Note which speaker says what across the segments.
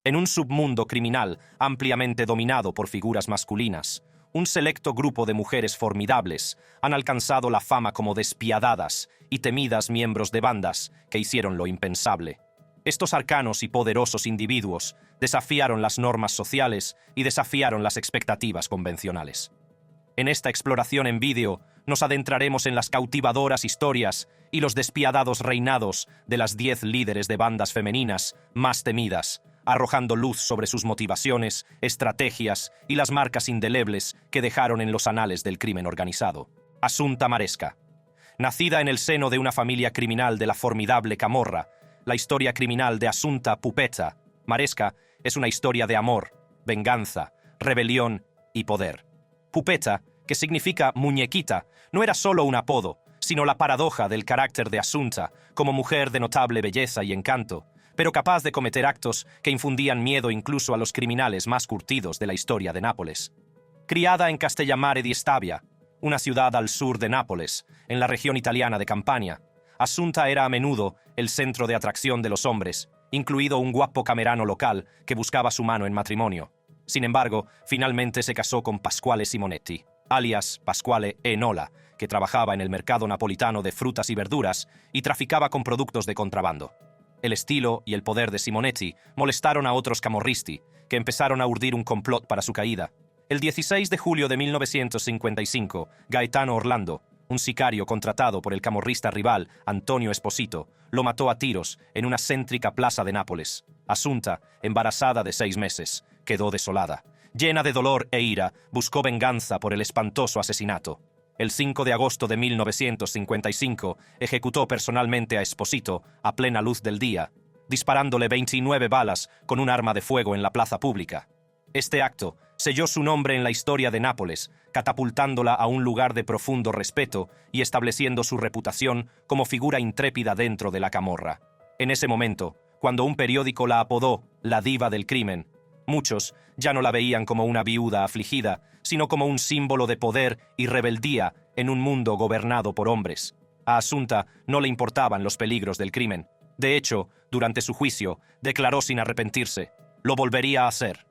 Speaker 1: En un submundo criminal ampliamente dominado por figuras masculinas, un selecto grupo de mujeres formidables han alcanzado la fama como despiadadas y temidas miembros de bandas que hicieron lo impensable. Estos arcanos y poderosos individuos desafiaron las normas sociales y desafiaron las expectativas convencionales. En esta exploración en vídeo nos adentraremos en las cautivadoras historias y los despiadados reinados de las 10 líderes de bandas femeninas más temidas, arrojando luz sobre sus motivaciones, estrategias y las marcas indelebles que dejaron en los anales del crimen organizado. Assunta Maresca. Nacida en el seno de una familia criminal de la formidable Camorra, la historia criminal de Assunta Pupeta Maresca es una historia de amor, venganza, rebelión y poder. Pupeta, que significa muñequita, no era solo un apodo, sino la paradoja del carácter de Assunta como mujer de notable belleza y encanto, pero capaz de cometer actos que infundían miedo incluso a los criminales más curtidos de la historia de Nápoles. Criada en Castellammare di Stabia, una ciudad al sur de Nápoles, en la región italiana de Campania, Assunta era a menudo el centro de atracción de los hombres, incluido un guapo camerano local que buscaba su mano en matrimonio. Sin embargo, finalmente se casó con Pasquale Simonetti, alias Pasquale Enola, que trabajaba en el mercado napolitano de frutas y verduras y traficaba con productos de contrabando. El estilo y el poder de Simonetti molestaron a otros camorristi, que empezaron a urdir un complot para su caída. El 16 de julio de 1955, Gaetano Orlando, un sicario contratado por el camorrista rival Antonio Esposito, lo mató a tiros en una céntrica plaza de Nápoles. Assunta, embarazada de 6 meses, quedó desolada. Llena de dolor e ira, buscó venganza por el espantoso asesinato. El 5 de agosto de 1955, ejecutó personalmente a Esposito a plena luz del día, disparándole 29 balas con un arma de fuego en la plaza pública. Este acto selló su nombre en la historia de Nápoles, catapultándola a un lugar de profundo respeto y estableciendo su reputación como figura intrépida dentro de la camorra. En ese momento, cuando un periódico la apodó la diva del crimen, muchos ya no la veían como una viuda afligida, sino como un símbolo de poder y rebeldía en un mundo gobernado por hombres. A Assunta no le importaban los peligros del crimen. De hecho, durante su juicio, declaró sin arrepentirse: lo volvería a hacer.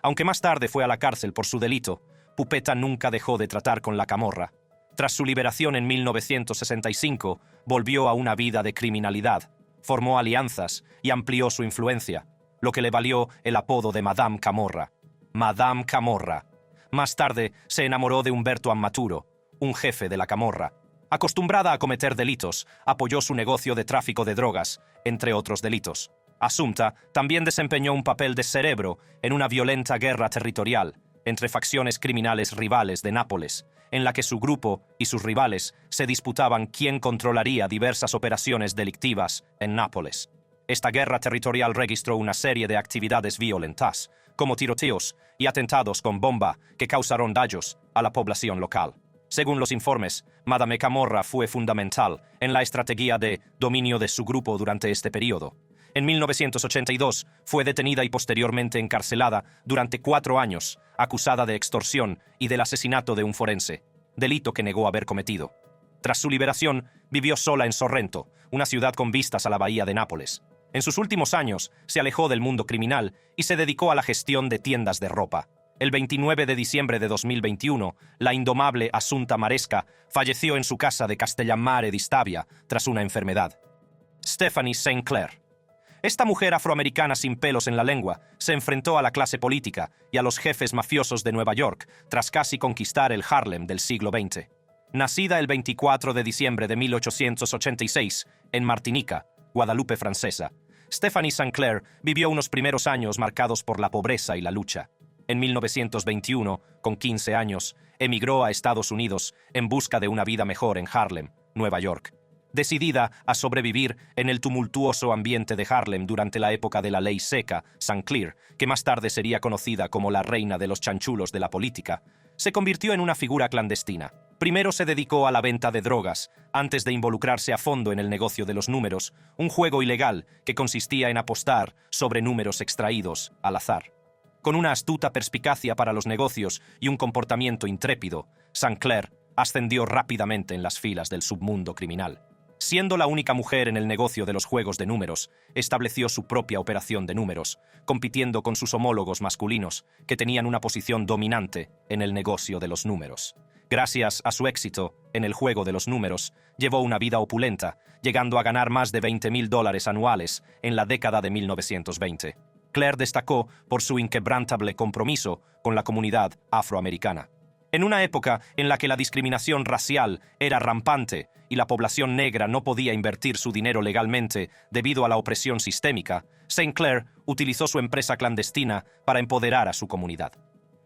Speaker 1: Aunque más tarde fue a la cárcel por su delito, Pupeta nunca dejó de tratar con la camorra. Tras su liberación en 1965, volvió a una vida de criminalidad, formó alianzas y amplió su influencia, lo que le valió el apodo de Madame Camorra. Madame Camorra. Más tarde se enamoró de Umberto Ammaturo, un jefe de la camorra. Acostumbrada a cometer delitos, apoyó su negocio de tráfico de drogas, entre otros delitos. Assunta también desempeñó un papel de cerebro en una violenta guerra territorial entre facciones criminales rivales de Nápoles, en la que su grupo y sus rivales se disputaban quién controlaría diversas operaciones delictivas en Nápoles. Esta guerra territorial registró una serie de actividades violentas, como tiroteos y atentados con bomba que causaron daños a la población local. Según los informes, Madame Camorra fue fundamental en la estrategia de dominio de su grupo durante este periodo. En 1982 fue detenida y posteriormente encarcelada durante 4 años, acusada de extorsión y del asesinato de un forense, delito que negó haber cometido. Tras su liberación, vivió sola en Sorrento, una ciudad con vistas a la bahía de Nápoles. En sus últimos años, se alejó del mundo criminal y se dedicó a la gestión de tiendas de ropa. El 29 de diciembre de 2021, la indomable Assunta Maresca falleció en su casa de Castellammare di Stabia tras una enfermedad. Stephanie St. Clair. Esta mujer afroamericana sin pelos en la lengua se enfrentó a la clase política y a los jefes mafiosos de Nueva York tras casi conquistar el Harlem del siglo XX. Nacida el 24 de diciembre de 1886 en Martinica, Guadalupe Francesa, Stephanie St. Clair vivió unos primeros años marcados por la pobreza y la lucha. En 1921, con 15 años, emigró a Estados Unidos en busca de una vida mejor en Harlem, Nueva York. Decidida a sobrevivir en el tumultuoso ambiente de Harlem durante la época de la ley seca, St. Clair, que más tarde sería conocida como la reina de los chanchulos de la política, se convirtió en una figura clandestina. Primero se dedicó a la venta de drogas, antes de involucrarse a fondo en el negocio de los números, un juego ilegal que consistía en apostar sobre números extraídos al azar. Con una astuta perspicacia para los negocios y un comportamiento intrépido, St. Clair ascendió rápidamente en las filas del submundo criminal. Siendo la única mujer en el negocio de los juegos de números, estableció su propia operación de números, compitiendo con sus homólogos masculinos, que tenían una posición dominante en el negocio de los números. Gracias a su éxito en el juego de los números, llevó una vida opulenta, llegando a ganar más de $20,000 anuales en la década de 1920. Claire destacó por su inquebrantable compromiso con la comunidad afroamericana. En una época en la que la discriminación racial era rampante y la población negra no podía invertir su dinero legalmente debido a la opresión sistémica, St. Clair utilizó su empresa clandestina para empoderar a su comunidad.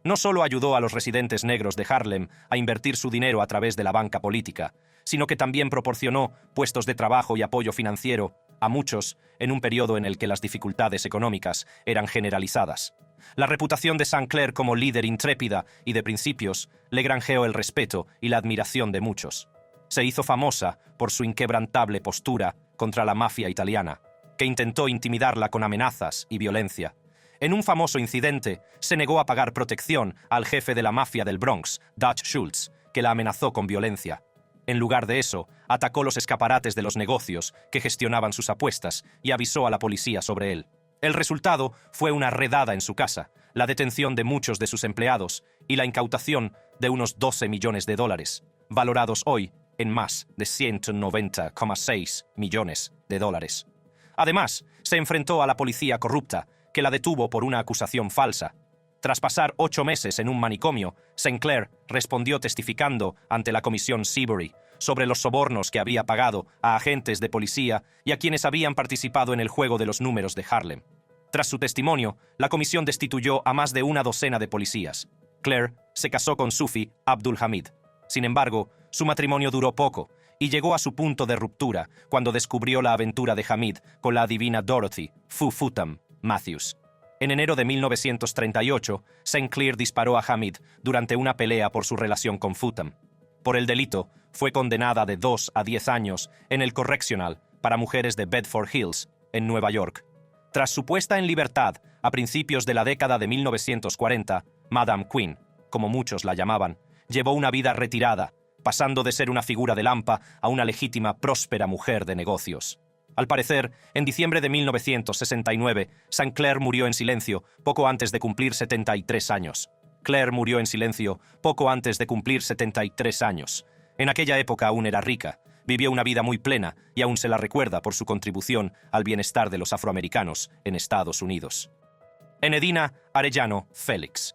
Speaker 1: No solo ayudó a los residentes negros de Harlem a invertir su dinero a través de la banca política, sino que también proporcionó puestos de trabajo y apoyo financiero a muchos en un periodo en el que las dificultades económicas eran generalizadas. La reputación de St. Clair como líder intrépida y de principios le granjeó el respeto y la admiración de muchos. Se hizo famosa por su inquebrantable postura contra la mafia italiana, que intentó intimidarla con amenazas y violencia. En un famoso incidente, se negó a pagar protección al jefe de la mafia del Bronx, Dutch Schultz, que la amenazó con violencia. En lugar de eso, atacó los escaparates de los negocios que gestionaban sus apuestas y avisó a la policía sobre él. El resultado fue una redada en su casa, la detención de muchos de sus empleados y la incautación de unos $12 millones, valorados hoy en más de $190,6 millones. Además, se enfrentó a la policía corrupta, que la detuvo por una acusación falsa. Tras pasar 8 meses en un manicomio, St. Clair respondió testificando ante la Comisión Seabury sobre los sobornos que había pagado a agentes de policía y a quienes habían participado en el juego de los números de Harlem. Tras su testimonio, la comisión destituyó a más de una docena de policías. Clair se casó con Sufi Abdul Hamid. Sin embargo, su matrimonio duró poco y llegó a su punto de ruptura cuando descubrió la aventura de Hamid con la adivina Dorothy Fufutam Matthews. En enero de 1938, St. Clair disparó a Hamid durante una pelea por su relación con Futam. Por el delito, fue condenada de 2 a 10 años en el Correctional para mujeres de Bedford Hills, en Nueva York. Tras su puesta en libertad a principios de la década de 1940, Madame Queen, como muchos la llamaban, llevó una vida retirada, pasando de ser una figura de lampa a una legítima, próspera mujer de negocios. Al parecer, en diciembre de 1969, St. Clair murió en silencio poco antes de cumplir 73 años. Clair murió en silencio poco antes de cumplir 73 años. En aquella época aún era rica, vivió una vida muy plena y aún se la recuerda por su contribución al bienestar de los afroamericanos en Estados Unidos. Enedina Arellano Félix.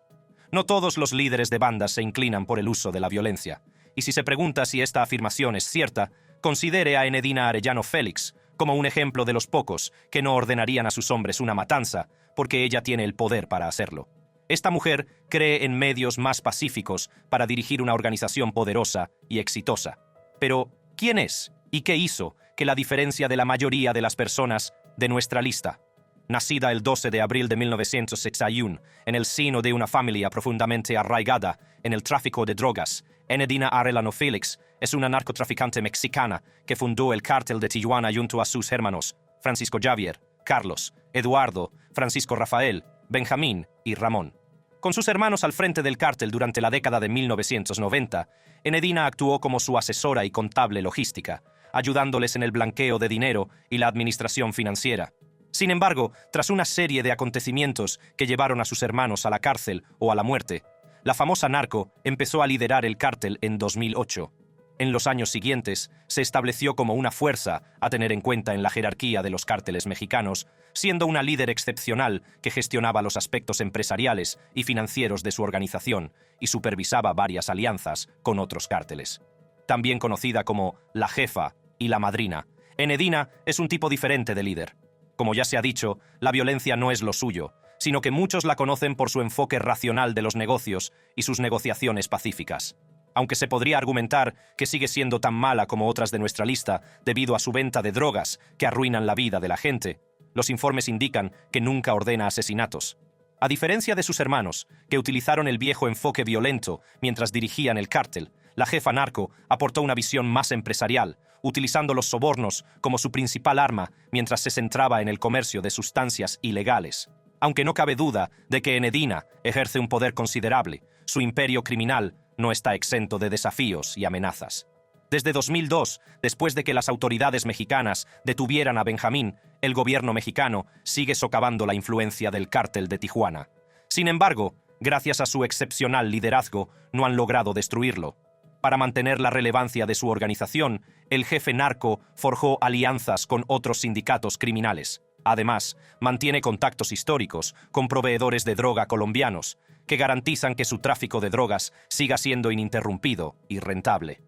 Speaker 1: No todos los líderes de bandas se inclinan por el uso de la violencia, y si se pregunta si esta afirmación es cierta, considere a Enedina Arellano Félix como un ejemplo de los pocos que no ordenarían a sus hombres una matanza, porque ella tiene el poder para hacerlo. Esta mujer cree en medios más pacíficos para dirigir una organización poderosa y exitosa. Pero, ¿quién es y qué hizo que la diferencia de la mayoría de las personas de nuestra lista? Nacida el 12 de abril de 1961, en el seno de una familia profundamente arraigada en el tráfico de drogas, Enedina Arellano Félix es una narcotraficante mexicana que fundó el cártel de Tijuana junto a sus hermanos Francisco Javier, Carlos, Eduardo, Francisco Rafael, Benjamín y Ramón. Con sus hermanos al frente del cártel durante la década de 1990, Enedina actuó como su asesora y contable logística, ayudándoles en el blanqueo de dinero y la administración financiera. Sin embargo, tras una serie de acontecimientos que llevaron a sus hermanos a la cárcel o a la muerte, la famosa narco empezó a liderar el cártel en 2008. En los años siguientes, se estableció como una fuerza a tener en cuenta en la jerarquía de los cárteles mexicanos, siendo una líder excepcional que gestionaba los aspectos empresariales y financieros de su organización y supervisaba varias alianzas con otros cárteles. También conocida como la jefa y la madrina, Enedina es un tipo diferente de líder. Como ya se ha dicho, la violencia no es lo suyo, sino que muchos la conocen por su enfoque racional de los negocios y sus negociaciones pacíficas. Aunque se podría argumentar que sigue siendo tan mala como otras de nuestra lista debido a su venta de drogas que arruinan la vida de la gente, los informes indican que nunca ordena asesinatos. A diferencia de sus hermanos, que utilizaron el viejo enfoque violento mientras dirigían el cártel, la jefa narco aportó una visión más empresarial, utilizando los sobornos como su principal arma mientras se centraba en el comercio de sustancias ilegales. Aunque no cabe duda de que Enedina ejerce un poder considerable, su imperio criminal no está exento de desafíos y amenazas. Desde 2002, después de que las autoridades mexicanas detuvieran a Benjamín, el gobierno mexicano sigue socavando la influencia del cártel de Tijuana. Sin embargo, gracias a su excepcional liderazgo, no han logrado destruirlo. Para mantener la relevancia de su organización, el jefe narco forjó alianzas con otros sindicatos criminales. Además, mantiene contactos históricos con proveedores de droga colombianos, que garantizan que su tráfico de drogas siga siendo ininterrumpido y rentable.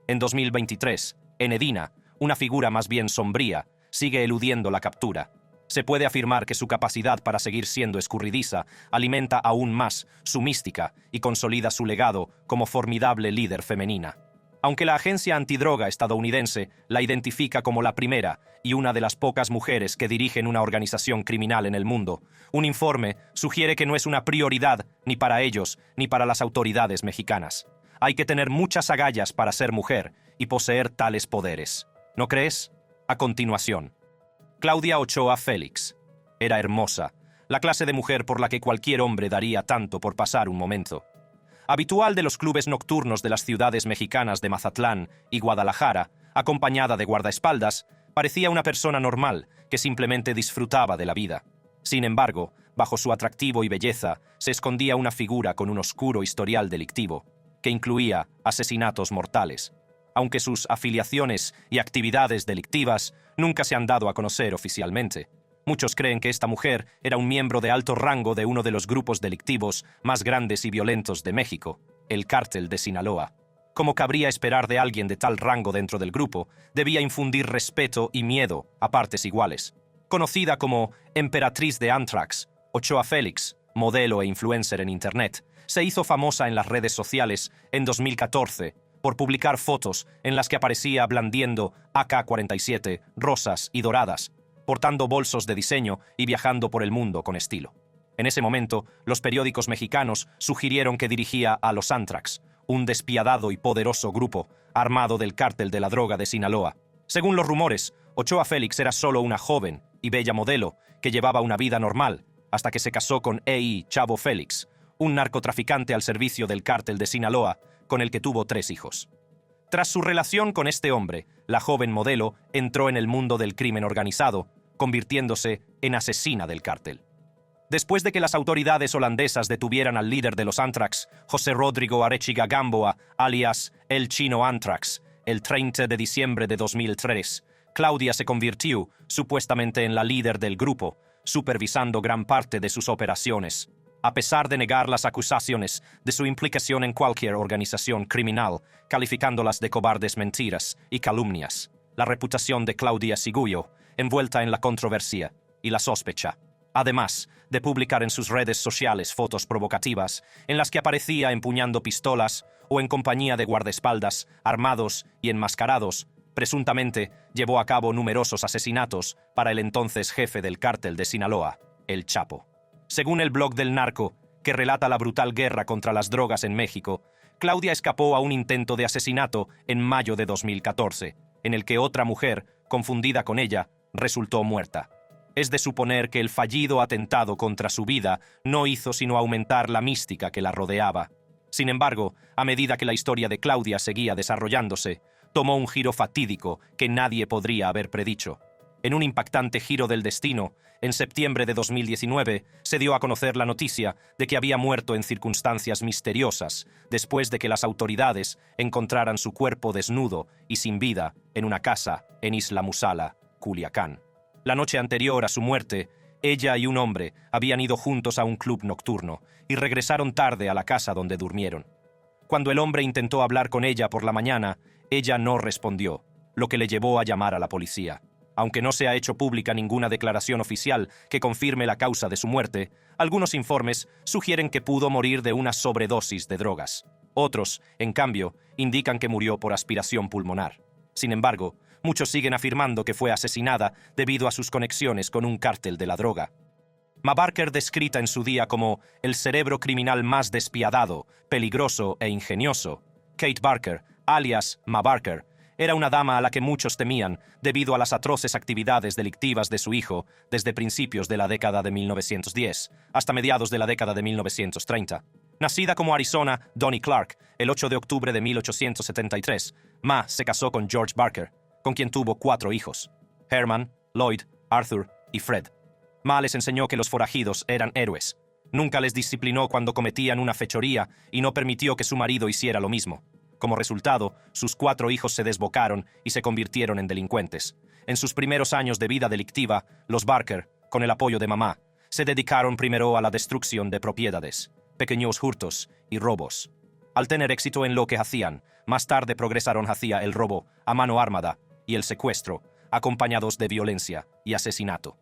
Speaker 1: En 2023, Enedina, una figura más bien sombría, sigue eludiendo la captura. Se puede afirmar que su capacidad para seguir siendo escurridiza alimenta aún más su mística y consolida su legado como formidable líder femenina. Aunque la agencia antidroga estadounidense la identifica como la primera y una de las pocas mujeres que dirigen una organización criminal en el mundo, un informe sugiere que no es una prioridad ni para ellos ni para las autoridades mexicanas. Hay que tener muchas agallas para ser mujer y poseer tales poderes. ¿No crees? A continuación, Claudia Ochoa Félix. Era hermosa, la clase de mujer por la que cualquier hombre daría tanto por pasar un momento. Habitual de los clubes nocturnos de las ciudades mexicanas de Mazatlán y Guadalajara, acompañada de guardaespaldas, parecía una persona normal que simplemente disfrutaba de la vida. Sin embargo, bajo su atractivo y belleza se escondía una figura con un oscuro historial delictivo, que incluía asesinatos mortales. Aunque sus afiliaciones y actividades delictivas nunca se han dado a conocer oficialmente. Muchos creen que esta mujer era un miembro de alto rango de uno de los grupos delictivos más grandes y violentos de México, el Cártel de Sinaloa. Como cabría esperar de alguien de tal rango dentro del grupo, debía infundir respeto y miedo a partes iguales. Conocida como Emperatriz de Anthrax, Ochoa Félix, modelo e influencer en Internet, se hizo famosa en las redes sociales en 2014 por publicar fotos en las que aparecía blandiendo AK-47 rosas y doradas, portando bolsos de diseño y viajando por el mundo con estilo. En ese momento, los periódicos mexicanos sugirieron que dirigía a los Anthrax, un despiadado y poderoso grupo armado del cártel de la droga de Sinaloa. Según los rumores, Ochoa Félix era solo una joven y bella modelo que llevaba una vida normal hasta que se casó con E.I. Chavo Félix, un narcotraficante al servicio del cártel de Sinaloa, con el que tuvo 3 hijos. Tras su relación con este hombre, la joven modelo entró en el mundo del crimen organizado, convirtiéndose en asesina del cártel. Después de que las autoridades holandesas detuvieran al líder de los Anthrax, José Rodrigo Arechiga Gamboa, alias El Chino Anthrax, el 30 de diciembre de 2003, Claudia se convirtió supuestamente en la líder del grupo, supervisando gran parte de sus operaciones. A pesar de negar las acusaciones de su implicación en cualquier organización criminal, calificándolas de cobardes mentiras y calumnias, la reputación de Claudia siguió envuelta en la controversia y la sospecha. Además de publicar en sus redes sociales fotos provocativas en las que aparecía empuñando pistolas o en compañía de guardaespaldas armados y enmascarados, presuntamente llevó a cabo numerosos asesinatos para el entonces jefe del cártel de Sinaloa, el Chapo. Según el blog del narco, que relata la brutal guerra contra las drogas en México, Claudia escapó a un intento de asesinato en mayo de 2014, en el que otra mujer, confundida con ella, resultó muerta. Es de suponer que el fallido atentado contra su vida no hizo sino aumentar la mística que la rodeaba. Sin embargo, a medida que la historia de Claudia seguía desarrollándose, tomó un giro fatídico que nadie podría haber predicho. En un impactante giro del destino, en septiembre de 2019 se dio a conocer la noticia de que había muerto en circunstancias misteriosas después de que las autoridades encontraran su cuerpo desnudo y sin vida en una casa en Isla Musala, Culiacán. La noche anterior a su muerte, ella y un hombre habían ido juntos a un club nocturno y regresaron tarde a la casa donde durmieron. Cuando el hombre intentó hablar con ella por la mañana, ella no respondió, lo que le llevó a llamar a la policía. Aunque no se ha hecho pública ninguna declaración oficial que confirme la causa de su muerte, algunos informes sugieren que pudo morir de una sobredosis de drogas. Otros, en cambio, indican que murió por aspiración pulmonar. Sin embargo, muchos siguen afirmando que fue asesinada debido a sus conexiones con un cártel de la droga. Ma Barker, descrita en su día como el cerebro criminal más despiadado, peligroso e ingenioso, Kate Barker, alias Ma Barker, era una dama a la que muchos temían debido a las atroces actividades delictivas de su hijo desde principios de la década de 1910 hasta mediados de la década de 1930. Nacida como Arizona Donnie Clark el 8 de octubre de 1873, Ma se casó con George Barker, con quien tuvo 4 hijos: Herman, Lloyd, Arthur y Fred. Ma les enseñó que los forajidos eran héroes. Nunca les disciplinó cuando cometían una fechoría y no permitió que su marido hiciera lo mismo. Como resultado, sus 4 hijos se desbocaron y se convirtieron en delincuentes. En sus primeros años de vida delictiva, los Barker, con el apoyo de mamá, se dedicaron primero a la destrucción de propiedades, pequeños hurtos y robos. Al tener éxito en lo que hacían, más tarde progresaron hacia el robo a mano armada y el secuestro, acompañados de violencia y asesinato.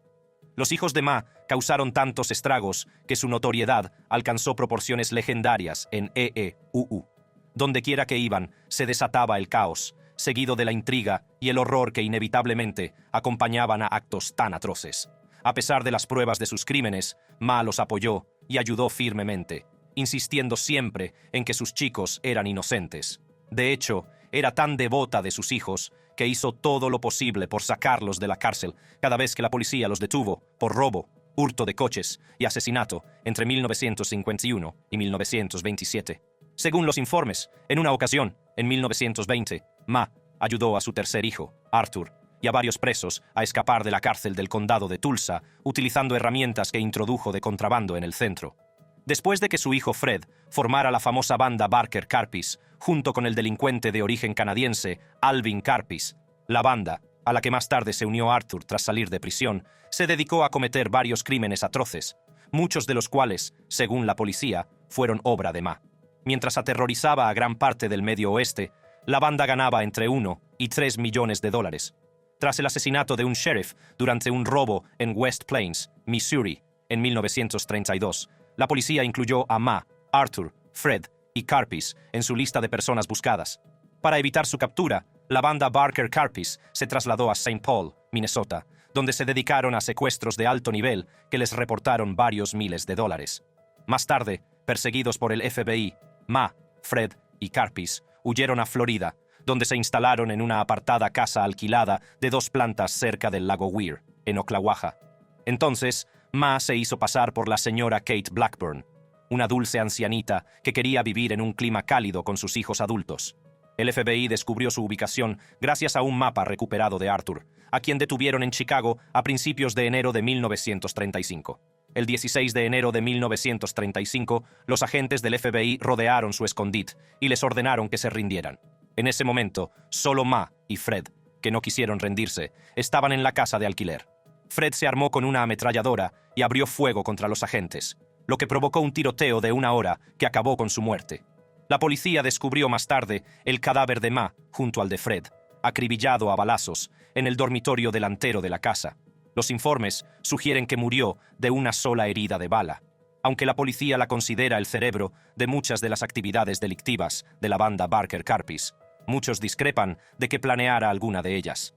Speaker 1: Los hijos de Ma causaron tantos estragos que su notoriedad alcanzó proporciones legendarias en EEUU. Donde quiera que iban, se desataba el caos, seguido de la intriga y el horror que inevitablemente acompañaban a actos tan atroces. A pesar de las pruebas de sus crímenes, Ma los apoyó y ayudó firmemente, insistiendo siempre en que sus chicos eran inocentes. De hecho, era tan devota de sus hijos que hizo todo lo posible por sacarlos de la cárcel cada vez que la policía los detuvo por robo, hurto de coches y asesinato entre 1951 y 1927. Según los informes, en una ocasión, en 1920, Ma ayudó a su tercer hijo, Arthur, y a varios presos a escapar de la cárcel del condado de Tulsa utilizando herramientas que introdujo de contrabando en el centro. Después de que su hijo Fred formara la famosa banda Barker Karpis, junto con el delincuente de origen canadiense Alvin Karpis, la banda, a la que más tarde se unió Arthur tras salir de prisión, se dedicó a cometer varios crímenes atroces, muchos de los cuales, según la policía, fueron obra de Ma. Mientras aterrorizaba a gran parte del Medio Oeste, la banda ganaba entre 1 y 3 millones de dólares. Tras el asesinato de un sheriff durante un robo en West Plains, Missouri, en 1932, la policía incluyó a Ma, Arthur, Fred y Karpis en su lista de personas buscadas. Para evitar su captura, la banda Barker Karpis se trasladó a St. Paul, Minnesota, donde se dedicaron a secuestros de alto nivel que les reportaron varios miles de dólares. Más tarde, perseguidos por el FBI, Ma, Fred y Karpis huyeron a Florida, donde se instalaron en una apartada casa alquilada de 2 plantas cerca del lago Weir, en Ocklawaha. Entonces, Ma se hizo pasar por la señora Kate Blackburn, una dulce ancianita que quería vivir en un clima cálido con sus hijos adultos. El FBI descubrió su ubicación gracias a un mapa recuperado de Arthur, a quien detuvieron en Chicago a principios de enero de 1935. El 16 de enero de 1935, los agentes del FBI rodearon su escondite y les ordenaron que se rindieran. En ese momento, solo Ma y Fred, que no quisieron rendirse, estaban en la casa de alquiler. Fred se armó con una ametralladora y abrió fuego contra los agentes, lo que provocó un tiroteo de 1 hora que acabó con su muerte. La policía descubrió más tarde el cadáver de Ma junto al de Fred, acribillado a balazos, en el dormitorio delantero de la casa. Los informes sugieren que murió de una sola herida de bala, aunque la policía la considera el cerebro de muchas de las actividades delictivas de la banda Barker Karpis. Muchos discrepan de que planeara alguna de ellas.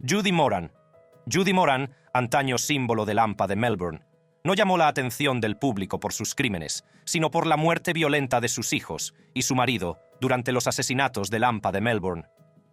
Speaker 1: Judy Moran. Judy Moran, antaño símbolo del AMPA de Melbourne, no llamó la atención del público por sus crímenes, sino por la muerte violenta de sus hijos y su marido durante los asesinatos del AMPA de Melbourne.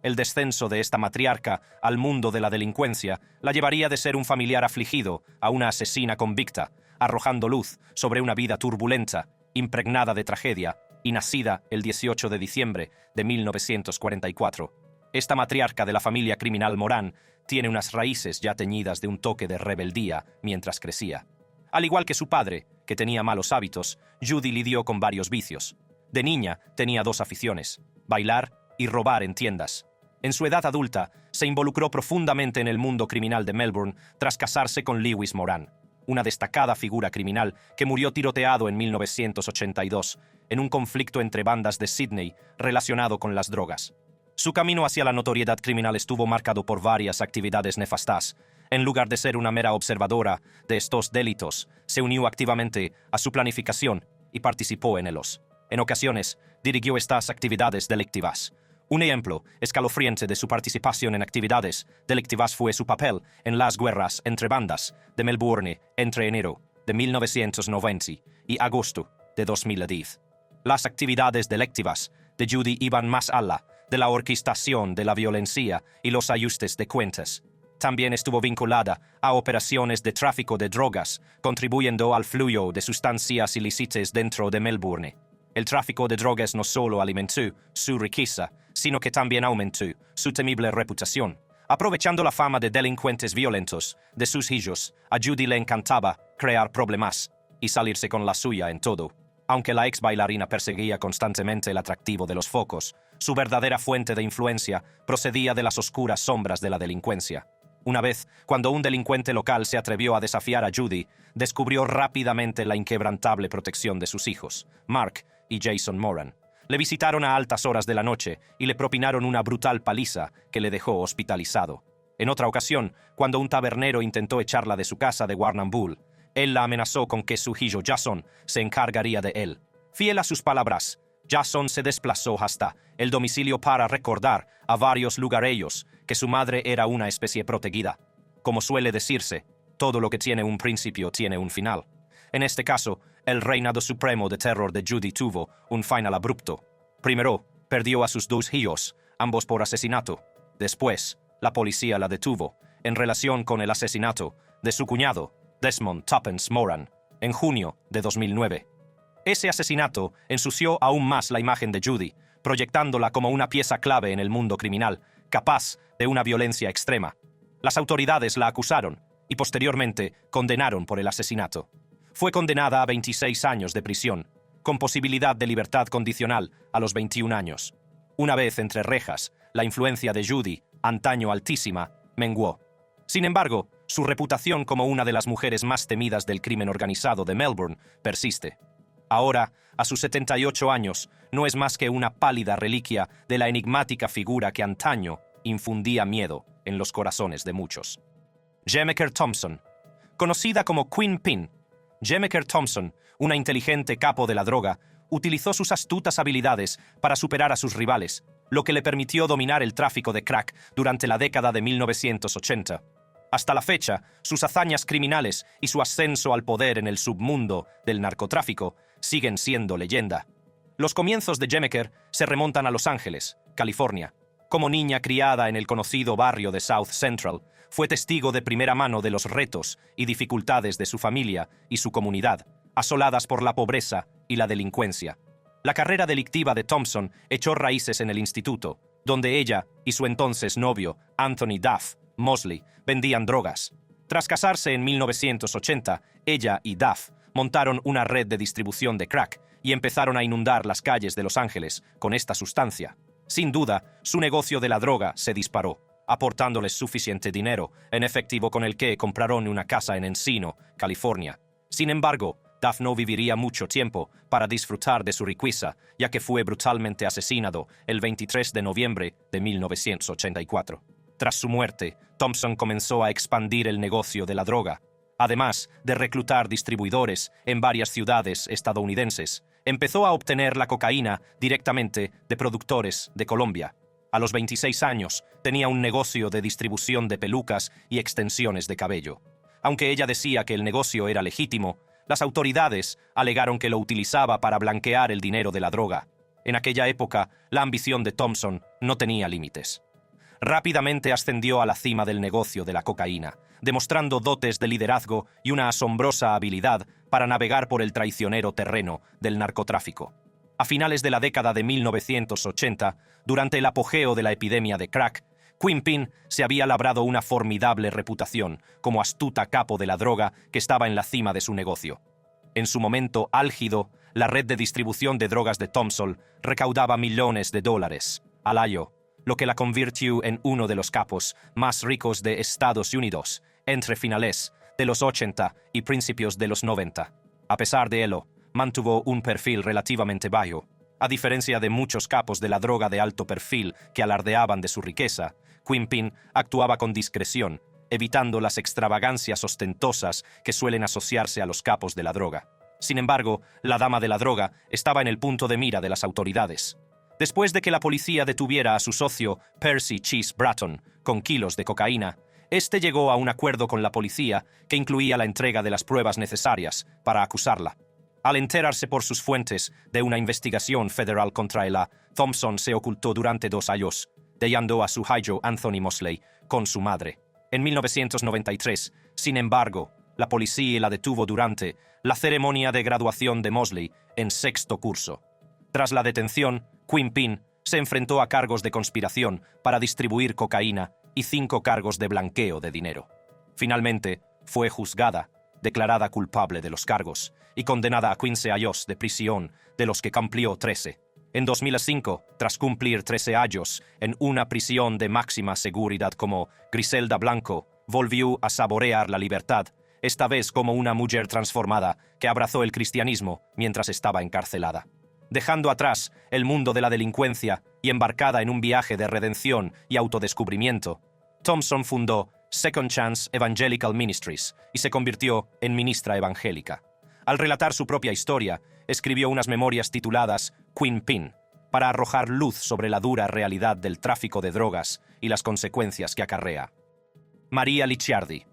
Speaker 1: El descenso de esta matriarca al mundo de la delincuencia la llevaría de ser un familiar afligido a una asesina convicta, arrojando luz sobre una vida turbulenta, impregnada de tragedia y nacida el 18 de diciembre de 1944. Esta matriarca de la familia criminal Moran tiene unas raíces ya teñidas de un toque de rebeldía mientras crecía. Al igual que su padre, que tenía malos hábitos, Judy lidió con varios vicios. De niña tenía 2 aficiones: bailar y robar en tiendas. En su edad adulta, se involucró profundamente en el mundo criminal de Melbourne tras casarse con Lewis Moran, una destacada figura criminal que murió tiroteado en 1982 en un conflicto entre bandas de Sydney relacionado con las drogas. Su camino hacia la notoriedad criminal estuvo marcado por varias actividades nefastas. En lugar de ser una mera observadora de estos delitos, se unió activamente a su planificación y participó en ellos. En ocasiones, dirigió estas actividades delictivas. Un ejemplo escalofriante de su participación en actividades delictivas fue su papel en las guerras entre bandas de Melbourne entre enero de 1990 y agosto de 2010. Las actividades delictivas de Judy iban más allá de la orquestación de la violencia y los ajustes de cuentas. también estuvo vinculada a operaciones de tráfico de drogas, contribuyendo al flujo de sustancias ilícitas dentro de Melbourne. El tráfico de drogas no solo alimentó su riqueza, sino que también aumentó su temible reputación. Aprovechando la fama de delincuentes violentos de sus hijos, a Judy le encantaba crear problemas y salirse con la suya en todo. Aunque la ex bailarina perseguía constantemente el atractivo de los focos, su verdadera fuente de influencia procedía de las oscuras sombras de la delincuencia. Una vez, cuando un delincuente local se atrevió a desafiar a Judy, descubrió rápidamente la inquebrantable protección de sus hijos, Mark y Jason Moran. Le visitaron a altas horas de la noche y le propinaron una brutal paliza que le dejó hospitalizado. En otra ocasión, cuando un tabernero intentó echarla de su casa de Warrnambool, él la amenazó con que su hijo Jason se encargaría de él. Fiel a sus palabras, Jason se desplazó hasta el domicilio para recordar a varios lugareños que su madre era una especie protegida. Como suele decirse, todo lo que tiene un principio tiene un final. En este caso, el reinado supremo de terror de Judy tuvo un final abrupto. Primero, perdió a sus dos hijos, ambos por asesinato. Después, la policía la detuvo en relación con el asesinato de su cuñado, Desmond Tuppence Moran, en junio de 2009. Ese asesinato ensució aún más la imagen de Judy, proyectándola como una pieza clave en el mundo criminal, capaz de una violencia extrema. Las autoridades la acusaron y posteriormente condenaron por el asesinato. Fue condenada a 26 años de prisión, con posibilidad de libertad condicional a los 21 años. Una vez entre rejas, la influencia de Judy, antaño altísima, menguó. Sin embargo, su reputación como una de las mujeres más temidas del crimen organizado de Melbourne persiste. Ahora, a sus 78 años, no es más que una pálida reliquia de la enigmática figura que antaño infundía miedo en los corazones de muchos. Jemaker Thompson. Conocida como Queen, Jemaker Thompson, una inteligente capo de la droga, utilizó sus astutas habilidades para superar a sus rivales, lo que le permitió dominar el tráfico de crack durante la década de 1980. Hasta la fecha, sus hazañas criminales y su ascenso al poder en el submundo del narcotráfico siguen siendo leyenda. Los comienzos de Jemaker se remontan a Los Ángeles, California. Como niña criada en el conocido barrio de South Central, fue testigo de primera mano de los retos y dificultades de su familia y su comunidad, asoladas por la pobreza y la delincuencia. La carrera delictiva de Thompson echó raíces en el instituto, donde ella y su entonces novio, Anthony Duff Mosley, vendían drogas. Tras casarse en 1980, ella y Duff montaron una red de distribución de crack y empezaron a inundar las calles de Los Ángeles con esta sustancia. Sin duda, su negocio de la droga se disparó, aportándoles suficiente dinero en efectivo con el que compraron una casa en Encino, California. Sin embargo, Duff no viviría mucho tiempo para disfrutar de su riqueza, ya que fue brutalmente asesinado el 23 de noviembre de 1984. Tras su muerte, Thompson comenzó a expandir el negocio de la droga. Además de reclutar distribuidores en varias ciudades estadounidenses, empezó a obtener la cocaína directamente de productores de Colombia. A los 26 años, tenía un negocio de distribución de pelucas y extensiones de cabello. Aunque ella decía que el negocio era legítimo, las autoridades alegaron que lo utilizaba para blanquear el dinero de la droga. En aquella época, la ambición de Thompson no tenía límites. Rápidamente ascendió a la cima del negocio de la cocaína, demostrando dotes de liderazgo y una asombrosa habilidad para navegar por el traicionero terreno del narcotráfico. A finales de la década de 1980, durante el apogeo de la epidemia de crack, Queen se había labrado una formidable reputación como astuta capo de la droga que estaba en la cima de su negocio. En su momento álgido, la red de distribución de drogas de Thompson recaudaba millones de dólares al año, lo que la convirtió en uno de los capos más ricos de Estados Unidos entre finales de los 80 y principios de los 90. A pesar de ello, mantuvo un perfil relativamente bajo. A diferencia de muchos capos de la droga de alto perfil que alardeaban de su riqueza, Queen actuaba con discreción, evitando las extravagancias ostentosas que suelen asociarse a los capos de la droga. Sin embargo, la dama de la droga estaba en el punto de mira de las autoridades. Después de que la policía detuviera a su socio Percy Cheese Bratton con kilos de cocaína, este llegó a un acuerdo con la policía que incluía la entrega de las pruebas necesarias para acusarla. Al enterarse por sus fuentes de una investigación federal contra ella, Thompson se ocultó durante 2 años, dejando a su hijo Anthony Mosley con su madre. En 1993, sin embargo, la policía la detuvo durante la ceremonia de graduación de Mosley en sexto curso. Tras la detención, Kingpin se enfrentó a cargos de conspiración para distribuir cocaína y 5 cargos de blanqueo de dinero. Finalmente, fue juzgada, declarada culpable de los cargos y condenada a 15 años de prisión, de los que cumplió 13. En 2005, tras cumplir 13 años en una prisión de máxima seguridad como Griselda Blanco, volvió a saborear la libertad, esta vez como una mujer transformada que abrazó el cristianismo mientras estaba encarcelada. Dejando atrás el mundo de la delincuencia y embarcada en un viaje de redención y autodescubrimiento, Thompson fundó Second Chance Evangelical Ministries y se convirtió en ministra evangélica. Al relatar su propia historia, escribió unas memorias tituladas Kingpin, para arrojar luz sobre la dura realidad del tráfico de drogas y las consecuencias que acarrea. Maria Licciardi.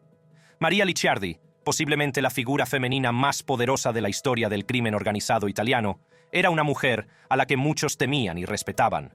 Speaker 1: Maria Licciardi, posiblemente la figura femenina más poderosa de la historia del crimen organizado italiano, era una mujer a la que muchos temían y respetaban.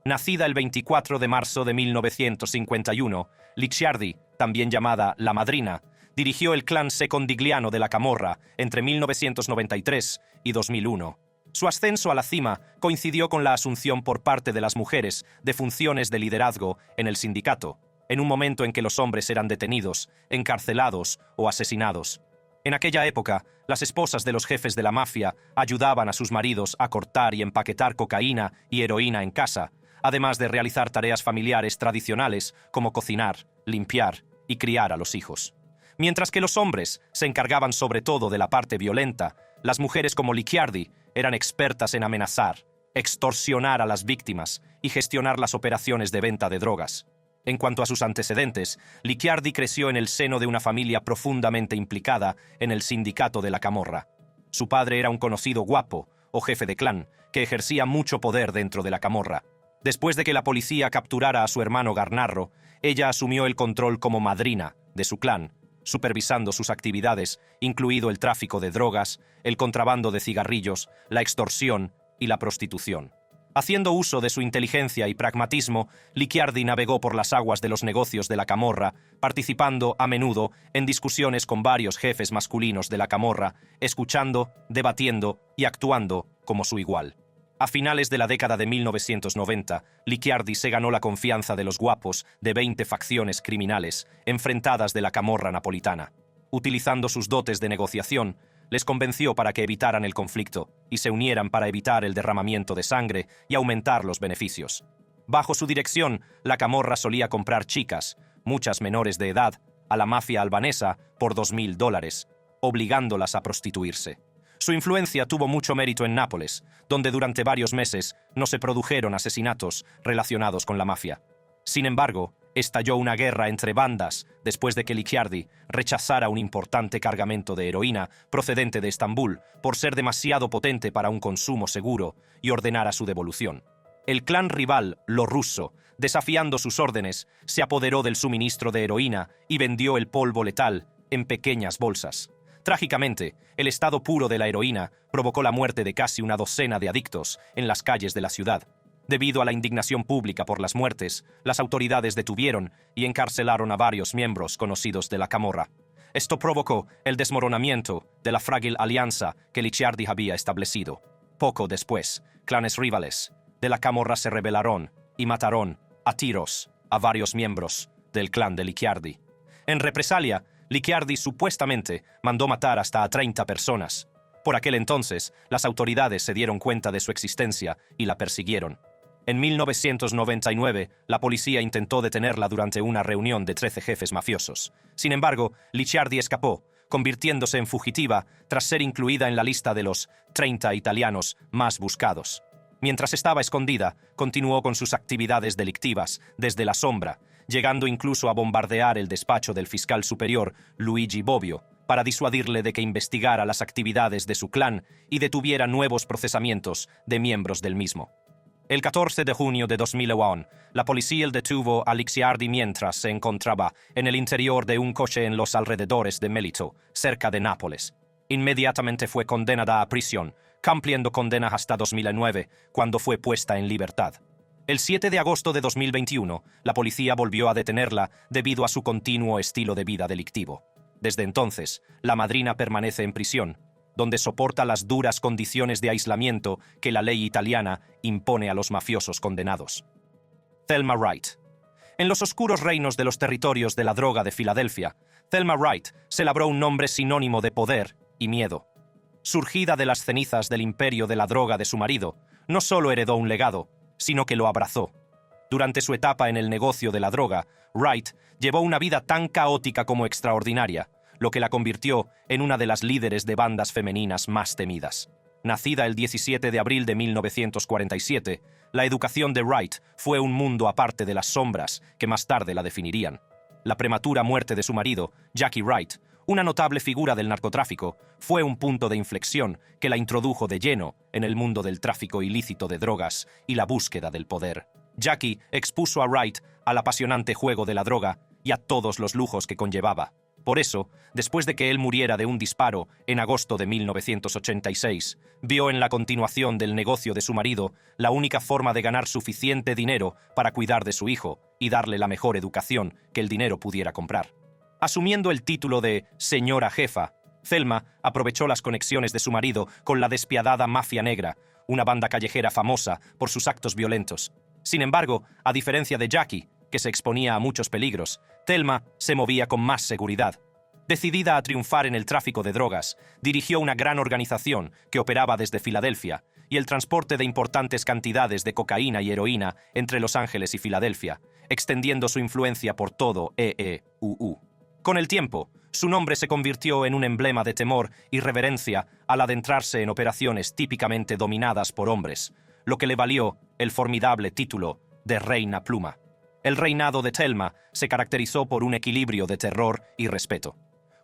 Speaker 1: Nacida el 24 de marzo de 1951, Licciardi, también llamada La Madrina, dirigió el clan secondigliano de la Camorra entre 1993 y 2001. Su ascenso a la cima coincidió con la asunción por parte de las mujeres de funciones de liderazgo en el sindicato, en un momento en que los hombres eran detenidos, encarcelados o asesinados. En aquella época, las esposas de los jefes de la mafia ayudaban a sus maridos a cortar y empaquetar cocaína y heroína en casa, además de realizar tareas familiares tradicionales como cocinar, limpiar y criar a los hijos. Mientras que los hombres se encargaban sobre todo de la parte violenta, las mujeres como Licciardi eran expertas en amenazar, extorsionar a las víctimas y gestionar las operaciones de venta de drogas. En cuanto a sus antecedentes, Licciardi creció en el seno de una familia profundamente implicada en el sindicato de la Camorra. Su padre era un conocido guapo, o jefe de clan, que ejercía mucho poder dentro de la Camorra. Después de que la policía capturara a su hermano Garnarro, ella asumió el control como madrina de su clan, supervisando sus actividades, incluido el tráfico de drogas, el contrabando de cigarrillos, la extorsión y la prostitución. Haciendo uso de su inteligencia y pragmatismo, Licciardi navegó por las aguas de los negocios de la Camorra, participando a menudo en discusiones con varios jefes masculinos de la Camorra, escuchando, debatiendo y actuando como su igual. A finales de la década de 1990, Licciardi se ganó la confianza de los guapos de 20 facciones criminales enfrentadas de la Camorra napolitana. Utilizando sus dotes de negociación, les convenció para que evitaran el conflicto y se unieran para evitar el derramamiento de sangre y aumentar los beneficios. Bajo su dirección, la Camorra solía comprar chicas, muchas menores de edad, a la mafia albanesa por $2.000, obligándolas a prostituirse. Su influencia tuvo mucho mérito en Nápoles, donde durante varios meses no se produjeron asesinatos relacionados con la mafia. Sin embargo, estalló una guerra entre bandas después de que Licciardi rechazara un importante cargamento de heroína procedente de Estambul por ser demasiado potente para un consumo seguro y ordenara su devolución. El clan rival, lo ruso, desafiando sus órdenes, se apoderó del suministro de heroína y vendió el polvo letal en pequeñas bolsas. Trágicamente, el estado puro de la heroína provocó la muerte de casi una docena de adictos en las calles de la ciudad. Debido a la indignación pública por las muertes, las autoridades detuvieron y encarcelaron a varios miembros conocidos de la Camorra. Esto provocó el desmoronamiento de la frágil alianza que Licciardi había establecido. Poco después, clanes rivales de la Camorra se rebelaron y mataron a tiros a varios miembros del clan de Licciardi. En represalia, Licciardi supuestamente mandó matar hasta a 30 personas. Por aquel entonces, las autoridades se dieron cuenta de su existencia y la persiguieron. En 1999, la policía intentó detenerla durante una reunión de 13 jefes mafiosos. Sin embargo, Licciardi escapó, convirtiéndose en fugitiva tras ser incluida en la lista de los 30 italianos más buscados. Mientras estaba escondida, continuó con sus actividades delictivas desde la sombra, llegando incluso a bombardear el despacho del fiscal superior Luigi Bobbio para disuadirle de que investigara las actividades de su clan y detuviera nuevos procesamientos de miembros del mismo. El 14 de junio de 2001, la policía detuvo a Licciardi mientras se encontraba en el interior de un coche en los alrededores de Melito, cerca de Nápoles. Inmediatamente fue condenada a prisión, cumpliendo condena hasta 2009, cuando fue puesta en libertad. El 7 de agosto de 2021, la policía volvió a detenerla debido a su continuo estilo de vida delictivo. Desde entonces, la madrina permanece en prisión, donde soporta las duras condiciones de aislamiento que la ley italiana impone a los mafiosos condenados. Thelma Wright. En los oscuros reinos de los territorios de la droga de Filadelfia, Thelma Wright se labró un nombre sinónimo de poder y miedo. Surgida de las cenizas del imperio de la droga de su marido, no solo heredó un legado, sino que lo abrazó. Durante su etapa en el negocio de la droga, Wright llevó una vida tan caótica como extraordinaria, lo que la convirtió en una de las líderes de bandas femeninas más temidas. Nacida el 17 de abril de 1947, la educación de Wright fue un mundo aparte de las sombras que más tarde la definirían. La prematura muerte de su marido, Jackie Wright, una notable figura del narcotráfico, fue un punto de inflexión que la introdujo de lleno en el mundo del tráfico ilícito de drogas y la búsqueda del poder. Jackie expuso a Wright al apasionante juego de la droga y a todos los lujos que conllevaba. Por eso, después de que él muriera de un disparo en agosto de 1986, vio en la continuación del negocio de su marido la única forma de ganar suficiente dinero para cuidar de su hijo y darle la mejor educación que el dinero pudiera comprar. Asumiendo el título de señora jefa, Thelma aprovechó las conexiones de su marido con la despiadada Mafia Negra, una banda callejera famosa por sus actos violentos. Sin embargo, a diferencia de Jackie, que se exponía a muchos peligros, Thelma se movía con más seguridad. Decidida a triunfar en el tráfico de drogas, dirigió una gran organización que operaba desde Filadelfia y el transporte de importantes cantidades de cocaína y heroína entre Los Ángeles y Filadelfia, extendiendo su influencia por todo EEUU. Con el tiempo, su nombre se convirtió en un emblema de temor y reverencia al adentrarse en operaciones típicamente dominadas por hombres, lo que le valió el formidable título de Reina Pluma. El reinado de Thelma se caracterizó por un equilibrio de terror y respeto.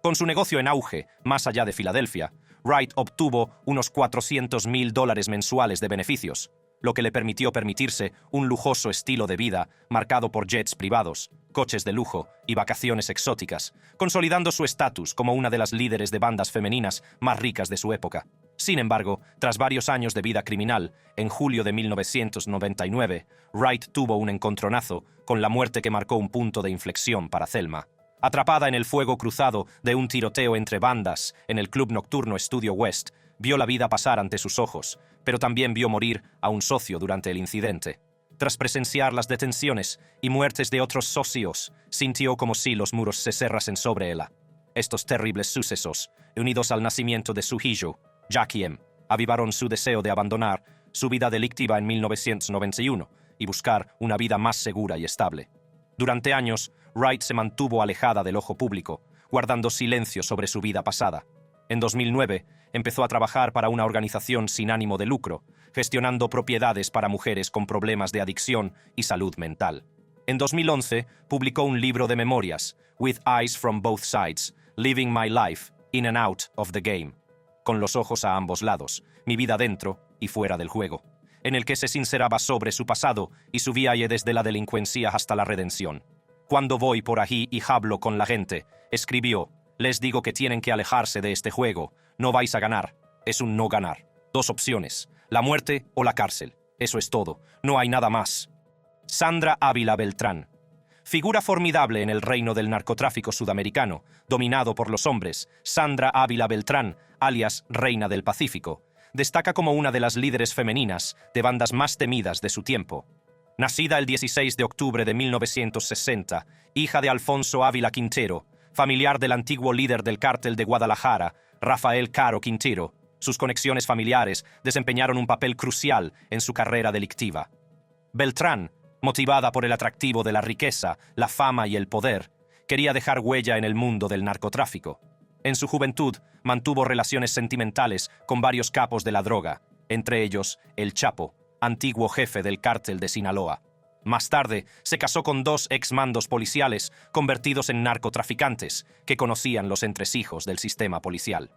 Speaker 1: Con su negocio en auge, más allá de Filadelfia, Wright obtuvo unos $400,000 mensuales de beneficios, lo que le permitió permitirse un lujoso estilo de vida marcado por jets privados, coches de lujo y vacaciones exóticas, consolidando su estatus como una de las líderes de bandas femeninas más ricas de su época. Sin embargo, tras varios años de vida criminal, en julio de 1999, Wright tuvo un encontronazo con la muerte que marcó un punto de inflexión para Thelma. Atrapada en el fuego cruzado de un tiroteo entre bandas en el club nocturno Studio West, vio la vida pasar ante sus ojos, pero también vio morir a un socio durante el incidente. Tras presenciar las detenciones y muertes de otros socios, sintió como si los muros se cerrasen sobre ella. Estos terribles sucesos, unidos al nacimiento de su hijo, Jackie M., avivaron su deseo de abandonar su vida delictiva en 1991 y buscar una vida más segura y estable. Durante años, Wright se mantuvo alejada del ojo público, guardando silencio sobre su vida pasada. En 2009, empezó a trabajar para una organización sin ánimo de lucro, gestionando propiedades para mujeres con problemas de adicción y salud mental. En 2011, publicó un libro de memorias, With Eyes from Both Sides, Living My Life, In and Out of the Game, con los ojos a ambos lados, mi vida dentro y fuera del juego, en el que se sinceraba sobre su pasado y su viaje desde la delincuencia hasta la redención. Cuando voy por ahí y hablo con la gente, escribió, les digo que tienen que alejarse de este juego, no vais a ganar, es un no ganar. 2 opciones, la muerte o la cárcel, eso es todo, no hay nada más. Sandra Ávila Beltrán. Figura formidable en el reino del narcotráfico sudamericano, dominado por los hombres, Sandra Ávila Beltrán, alias Reina del Pacífico, destaca como una de las líderes femeninas de bandas más temidas de su tiempo. Nacida el 16 de octubre de 1960, hija de Alfonso Ávila Quintero, familiar del antiguo líder del cártel de Guadalajara, Rafael Caro Quintero, sus conexiones familiares desempeñaron un papel crucial en su carrera delictiva. Beltrán, motivada por el atractivo de la riqueza, la fama y el poder, quería dejar huella en el mundo del narcotráfico. En su juventud, mantuvo relaciones sentimentales con varios capos de la droga, entre ellos el Chapo, antiguo jefe del cártel de Sinaloa. Más tarde, se casó con 2 exmandos policiales convertidos en narcotraficantes que conocían los entresijos del sistema policial.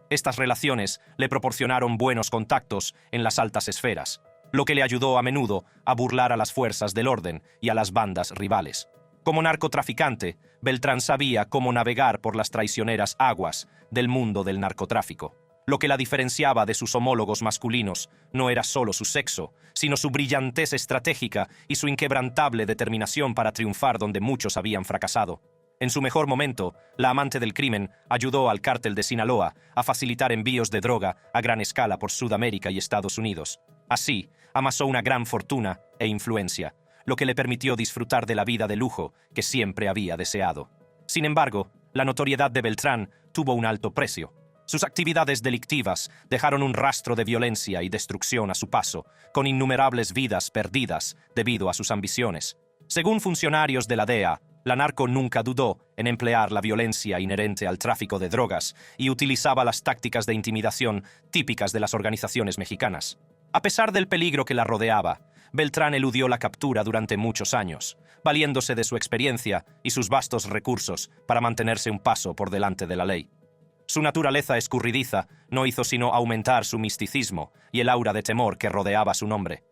Speaker 1: Estas relaciones le proporcionaron buenos contactos en las altas esferas, lo que le ayudó a menudo a burlar a las fuerzas del orden y a las bandas rivales. Como narcotraficante, Beltrán sabía cómo navegar por las traicioneras aguas del mundo del narcotráfico, Lo que la diferenciaba de sus homólogos masculinos no era solo su sexo, sino su brillantez estratégica y su inquebrantable determinación para triunfar donde muchos habían fracasado. En su mejor momento, la amante del crimen ayudó al cártel de Sinaloa a facilitar envíos de droga a gran escala por Sudamérica y Estados Unidos. Así, amasó una gran fortuna e influencia, lo que le permitió disfrutar de la vida de lujo que siempre había deseado. Sin embargo, la notoriedad de Beltrán tuvo un alto precio. Sus actividades delictivas dejaron un rastro de violencia y destrucción a su paso, con innumerables vidas perdidas debido a sus ambiciones. Según funcionarios de la DEA, la narco nunca dudó en emplear la violencia inherente al tráfico de drogas y utilizaba las tácticas de intimidación típicas de las organizaciones mexicanas. A pesar del peligro que la rodeaba, Beltrán eludió la captura durante muchos años, valiéndose de su experiencia y sus vastos recursos para mantenerse un paso por delante de la ley. Su naturaleza escurridiza no hizo sino aumentar su misticismo y el aura de temor que rodeaba su nombre.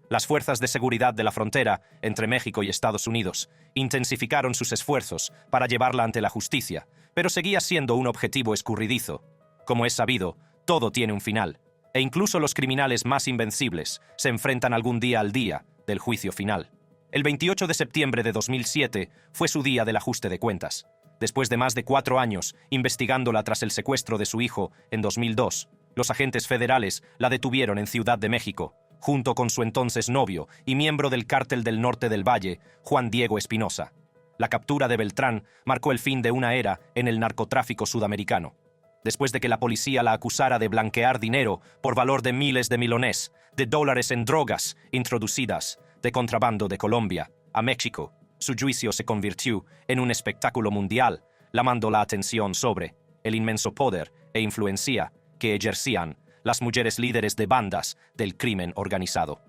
Speaker 1: Las fuerzas de seguridad de la frontera entre México y Estados Unidos intensificaron sus esfuerzos para llevarla ante la justicia, pero seguía siendo un objetivo escurridizo. Como es sabido, todo tiene un final, e incluso los criminales más invencibles se enfrentan algún día al día del juicio final. El 28 de septiembre de 2007 fue su día del ajuste de cuentas. Después de más de 4 años investigándola tras el secuestro de su hijo en 2002, los agentes federales la detuvieron en Ciudad de México, junto con su entonces novio y miembro del Cártel del Norte del Valle, Juan Diego Espinosa. La captura de Beltrán marcó el fin de una era en el narcotráfico sudamericano. Después de que la policía la acusara de blanquear dinero por valor de miles de millones de dólares en drogas introducidas de contrabando de Colombia a México, su juicio se convirtió en un espectáculo mundial, llamando la atención sobre el inmenso poder e influencia que ejercían las mujeres líderes de bandas del crimen organizado.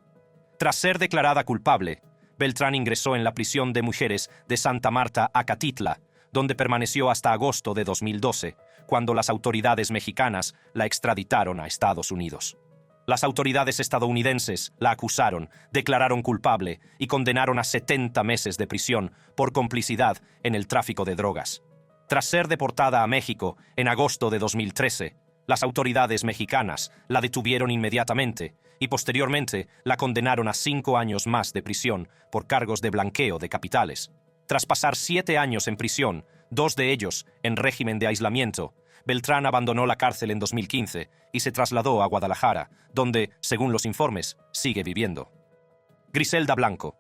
Speaker 1: Tras ser declarada culpable, Beltrán ingresó en la prisión de mujeres de Santa Marta, Acatitla, donde permaneció hasta agosto de 2012, cuando las autoridades mexicanas la extraditaron a Estados Unidos. Las autoridades estadounidenses la acusaron, declararon culpable y condenaron a 70 meses de prisión por complicidad en el tráfico de drogas. Tras ser deportada a México en agosto de 2013, las autoridades mexicanas la detuvieron inmediatamente y posteriormente la condenaron a 5 años más de prisión por cargos de blanqueo de capitales. Tras pasar 7 años en prisión, 2 de ellos en régimen de aislamiento, Beltrán abandonó la cárcel en 2015 y se trasladó a Guadalajara, donde, según los informes, sigue viviendo. Griselda Blanco.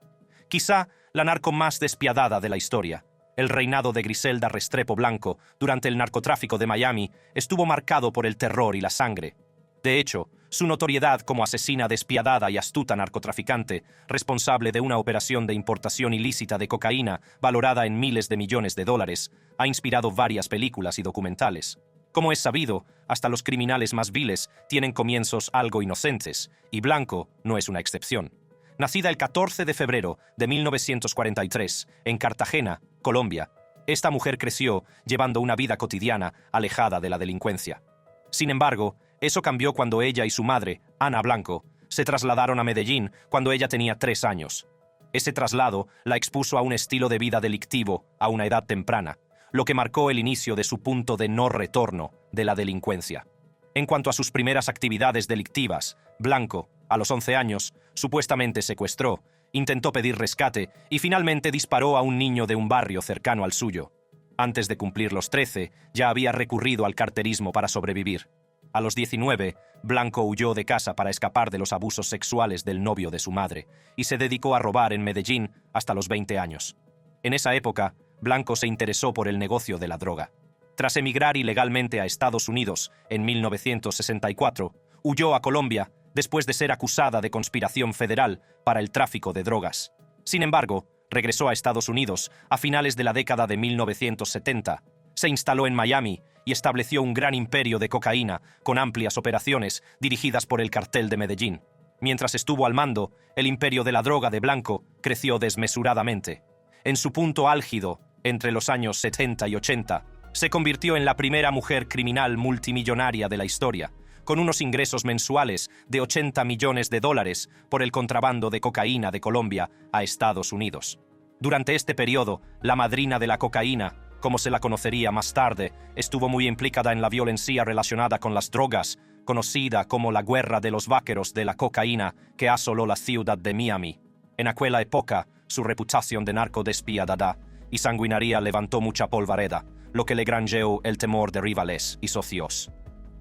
Speaker 1: Quizá la narco más despiadada de la historia. El reinado de Griselda Restrepo Blanco durante el narcotráfico de Miami estuvo marcado por el terror y la sangre. De hecho, su notoriedad como asesina despiadada y astuta narcotraficante, responsable de una operación de importación ilícita de cocaína valorada en miles de millones de dólares, ha inspirado varias películas y documentales. Como es sabido, hasta los criminales más viles tienen comienzos algo inocentes, y Blanco no es una excepción. Nacida el 14 de febrero de 1943 en Cartagena, Colombia, esta mujer creció llevando una vida cotidiana alejada de la delincuencia. Sin embargo, eso cambió cuando ella y su madre, Ana Blanco, se trasladaron a Medellín cuando ella tenía 3 años. Ese traslado la expuso a un estilo de vida delictivo a una edad temprana, lo que marcó el inicio de su punto de no retorno de la delincuencia. En cuanto a sus primeras actividades delictivas, Blanco, a los 11 años, supuestamente secuestró, intentó pedir rescate y finalmente disparó a un niño de un barrio cercano al suyo. Antes de cumplir los 13, ya había recurrido al carterismo para sobrevivir. A los 19, Blanco huyó de casa para escapar de los abusos sexuales del novio de su madre y se dedicó a robar en Medellín hasta los 20 años. En esa época, Blanco se interesó por el negocio de la droga. Tras emigrar ilegalmente a Estados Unidos en 1964, huyó a Colombia después de ser acusada de conspiración federal para el tráfico de drogas. Sin embargo, regresó a Estados Unidos a finales de la década de 1970, se instaló en Miami y estableció un gran imperio de cocaína con amplias operaciones dirigidas por el cartel de Medellín. Mientras estuvo al mando, el imperio de la droga de Blanco creció desmesuradamente. En su punto álgido, entre los años 70 y 80, se convirtió en la primera mujer criminal multimillonaria de la historia, con unos ingresos mensuales de 80 millones de dólares por el contrabando de cocaína de Colombia a Estados Unidos. Durante este periodo, la madrina de la cocaína como se la conocería más tarde, estuvo muy implicada en la violencia relacionada con las drogas, conocida como la guerra de los vaqueros de la cocaína que asoló la ciudad de Miami. En aquella época, su reputación de narco despiadada y sanguinaria levantó mucha polvareda, lo que le granjeó el temor de rivales y socios.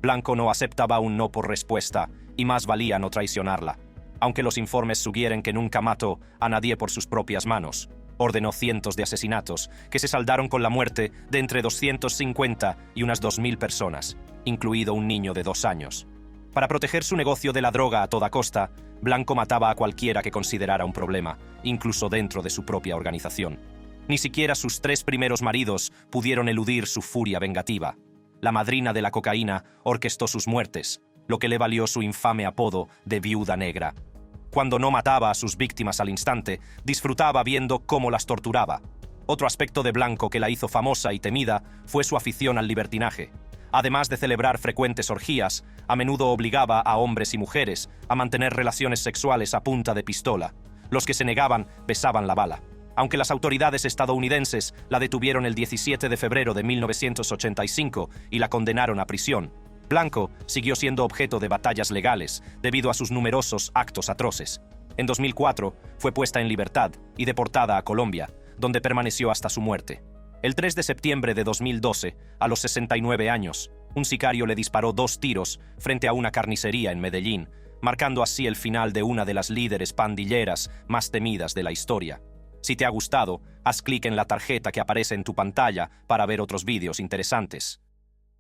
Speaker 1: Blanco no aceptaba un no por respuesta, y más valía no traicionarla. Aunque los informes sugieren que nunca mató a nadie por sus propias manos, ordenó cientos de asesinatos que se saldaron con la muerte de entre 250 y unas 2000 personas, incluido un niño de 2 años. Para proteger su negocio de la droga a toda costa, Blanco mataba a cualquiera que considerara un problema, incluso dentro de su propia organización. Ni siquiera sus 3 primeros maridos pudieron eludir su furia vengativa. La madrina de la cocaína orquestó sus muertes, lo que le valió su infame apodo de Viuda Negra. Cuando no mataba a sus víctimas al instante, disfrutaba viendo cómo las torturaba. Otro aspecto de Blanco que la hizo famosa y temida fue su afición al libertinaje. Además de celebrar frecuentes orgías, a menudo obligaba a hombres y mujeres a mantener relaciones sexuales a punta de pistola. Los que se negaban besaban la bala. Aunque las autoridades estadounidenses la detuvieron el 17 de febrero de 1985 y la condenaron a prisión, Blanco siguió siendo objeto de batallas legales debido a sus numerosos actos atroces. En 2004 fue puesta en libertad y deportada a Colombia, donde permaneció hasta su muerte. El 3 de septiembre de 2012, a los 69 años, un sicario le disparó 2 tiros frente a una carnicería en Medellín, marcando así el final de una de las líderes pandilleras más temidas de la historia. Si te ha gustado, haz clic en la tarjeta que aparece en tu pantalla para ver otros vídeos interesantes.